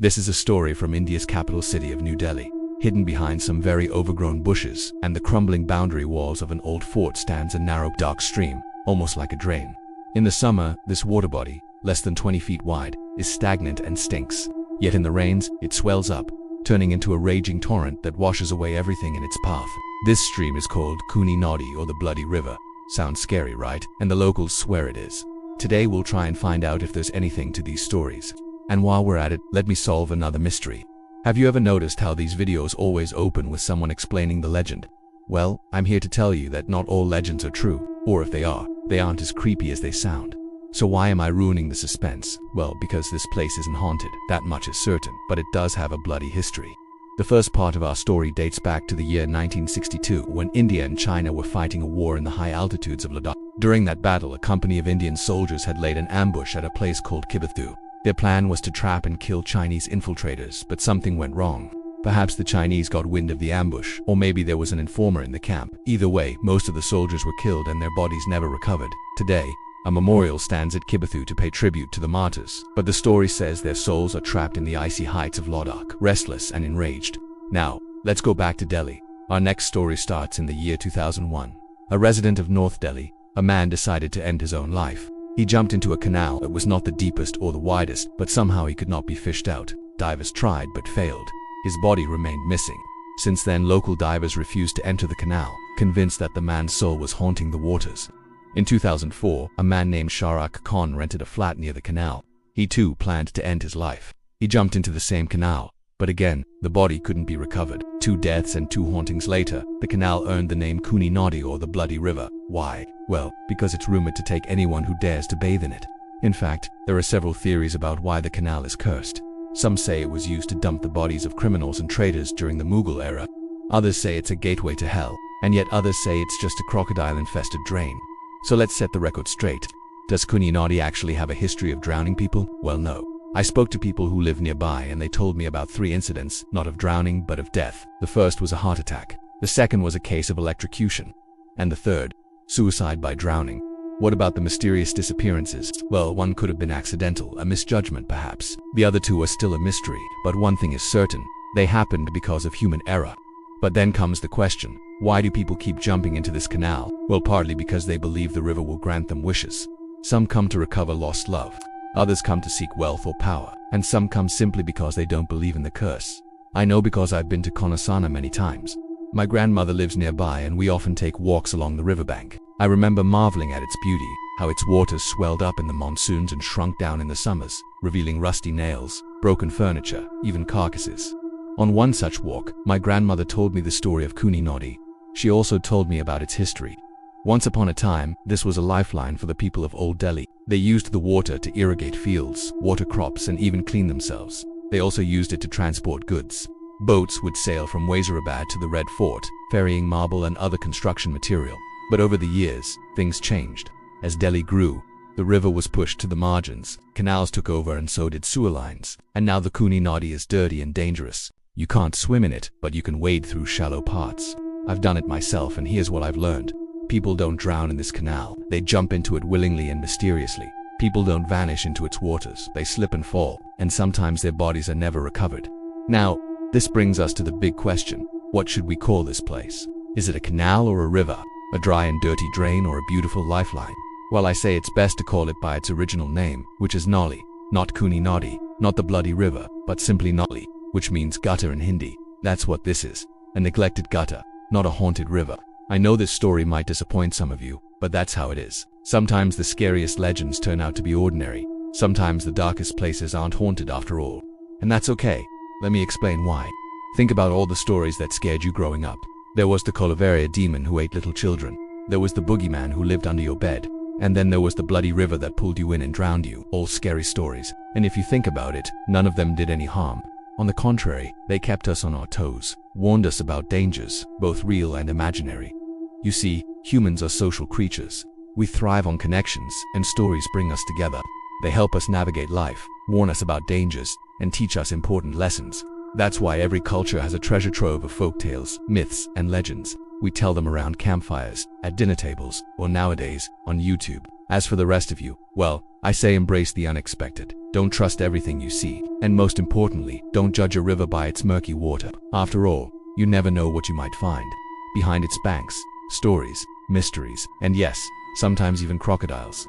This is a story from India's capital city of New Delhi. Hidden behind some very overgrown bushes and the crumbling boundary walls of an old fort stands a narrow, dark stream, almost like a drain. In the summer, this water body, less than 20 feet wide, is stagnant and stinks. Yet in the rains, it swells up, turning into a raging torrent that washes away everything in its path. This stream is called Khooni Nadi, or the Bloody River. Sounds scary, right? And the locals swear it is. Today we'll try and find out if there's anything to these stories. And while we're at it, let me solve another mystery. Have you ever noticed how these videos always open with someone explaining the legend? Well, I'm here to tell you that not all legends are true, or if they are, they aren't as creepy as they sound. So why am I ruining the suspense? Well, because this place isn't haunted, that much is certain, but it does have a bloody history. The first part of our story dates back to the year 1962, when India and China were fighting a war in the high altitudes of Ladakh. During that battle, a company of Indian soldiers had laid an ambush at a place called Kibathu. Their plan was to trap and kill Chinese infiltrators, but something went wrong. Perhaps the Chinese got wind of the ambush, or maybe there was an informer in the camp. Either way, most of the soldiers were killed and their bodies never recovered. Today, a memorial stands at Kibathu to pay tribute to the martyrs, but the story says their souls are trapped in the icy heights of Ladakh, restless and enraged. Now, let's go back to Delhi. Our next story starts in the year 2001. A resident of North Delhi, a man decided to end his own life. He jumped into a canal that was not the deepest or the widest, but somehow he could not be fished out. Divers tried but failed. His body remained missing. Since then, local divers refused to enter the canal, convinced that the man's soul was haunting the waters. In 2004, a man named Shahrukh Khan rented a flat near the canal. He too planned to end his life. He jumped into the same canal, but again, the body couldn't be recovered. 2 deaths and 2 hauntings later, the canal earned the name Khooni Nadi, or the Bloody River. Why? Well, because it's rumored to take anyone who dares to bathe in it. In fact, there are several theories about why the canal is cursed. Some say it was used to dump the bodies of criminals and traitors during the Mughal era. Others say it's a gateway to hell, and yet others say it's just a crocodile-infested drain. So let's set the record straight. Does Khooni Nadi actually have a history of drowning people? Well, no. I spoke to people who live nearby and they told me about 3 incidents, not of drowning but of death. The first was a heart attack. The second was a case of electrocution. And the third, suicide by drowning. What about the mysterious disappearances? Well, one could have been accidental, a misjudgment perhaps. The other 2 are still a mystery, but one thing is certain, they happened because of human error. But then comes the question, why do people keep jumping into this canal? Well, partly because they believe the river will grant them wishes. Some come to recover lost love. Others come to seek wealth or power. And some come simply because they don't believe in the curse. I know because I've been to Khooni many times. My grandmother lives nearby and we often take walks along the riverbank. I remember marveling at its beauty, how its waters swelled up in the monsoons and shrunk down in the summers, revealing rusty nails, broken furniture, even carcasses. On one such walk, my grandmother told me the story of Khooni Nadi. She also told me about its history. Once upon a time, this was a lifeline for the people of Old Delhi. They used the water to irrigate fields, water crops, and even clean themselves. They also used it to transport goods. Boats would sail from Wazirabad to the Red Fort, ferrying marble and other construction material. But over the years, things changed. As Delhi grew, the river was pushed to the margins, canals took over and so did sewer lines. And now the Khooni Nadi is dirty and dangerous. You can't swim in it, but you can wade through shallow parts. I've done it myself and here's what I've learned. People don't drown in this canal. They jump into it willingly and mysteriously. People don't vanish into its waters. They slip and fall, and sometimes their bodies are never recovered. Now, this brings us to the big question. What should we call this place? Is it a canal or a river? A dry and dirty drain or a beautiful lifeline? Well, I say it's best to call it by its original name, which is Nali, not Khooni Nadi, not the Bloody River, but simply Nali, which means gutter in Hindi. That's what this is. A neglected gutter, not a haunted river. I know this story might disappoint some of you, but that's how it is. Sometimes the scariest legends turn out to be ordinary. Sometimes the darkest places aren't haunted after all. And that's okay. Let me explain why. Think about all the stories that scared you growing up. There was the Colaveria demon who ate little children. There was the boogeyman who lived under your bed. And then there was the bloody river that pulled you in and drowned you. All scary stories. And if you think about it, none of them did any harm. On the contrary, they kept us on our toes, warned us about dangers, both real and imaginary. You see, humans are social creatures. We thrive on connections, and stories bring us together. They help us navigate life, warn us about dangers, and teach us important lessons. That's why every culture has a treasure trove of folk tales, myths, and legends. We tell them around campfires, at dinner tables, or nowadays, on YouTube. As for the rest of you, well, I say embrace the unexpected. Don't trust everything you see. And most importantly, don't judge a river by its murky water. After all, you never know what you might find behind its banks. Stories, mysteries, and yes, sometimes even crocodiles.